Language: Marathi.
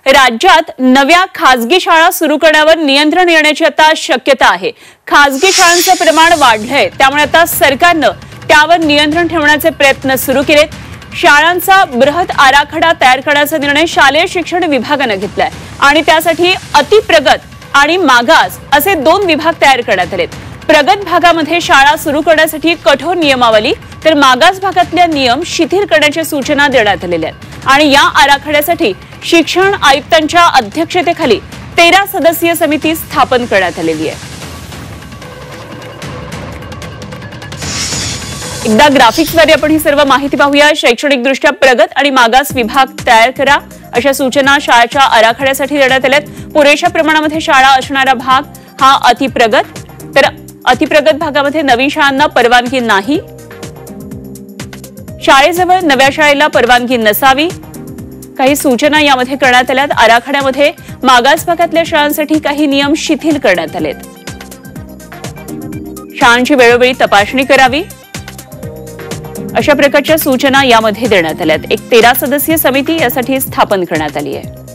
राज्यात नव्या खासगी शाळा सुरू करण्यावर नियंत्रण येण्याची आता शक्यता आहे। खासगी शाळांचं प्रमाण वाढलंय, त्यामुळे आता सरकारनं त्यावर नियंत्रण ठेवण्याचे प्रयत्न सुरू केलेत। शाळांचा बृहत आराखडा तयार करण्याचा निर्णय शालेय शिक्षण विभागाने घेतलाय आणि त्यासाठी अतिप्रगत आणि मागास असे 2 विभाग तयार करण्यात आलेत। प्रगत भागामध्ये शाळा सुरू करण्यासाठी कठोर नियमावली, तर मागास भागातले नियम शिथिल करण्याच्या सूचना देण्यात आलेल्या आहेत आणि या आराखड्यासाठी शिक्षण आयुक्तांच्या अध्यक्षतेखाली 13 सदस्यीय समिती स्थापन करण्यात आलेली आहे। एकदा ग्राफिक्सद्वारे आपण ही सर्व माहिती पाहूया। शैक्षणिकदृष्ट्या प्रगत आणि मागास विभाग तयार करा अशा सूचना शाळेच्या आराखड्यासाठी देण्यात आल्यात। पुरेशा प्रमाणामध्ये शाळा असणारा भाग हा अतिप्रगत, तर अतिप्रगत भागामध्ये नवीन शाळांना परवानगी नाही। शाळेजवळ नव्या शाळेला परवानगी नसावी, काही सूचना यामध्ये करण्यात आल्यात। आराखड्यामध्ये मागास भागातल्या शाळांसाठी काही नियम शिथिल करण्यात आलेत। शाळांची वेळोवेळी तपासणी करावी अशा प्रकारच्या सूचना यामध्ये देण्यात आल्यात। एक 13 सदस्यीय समिती यासाठी स्थापन करण्यात आली आहे।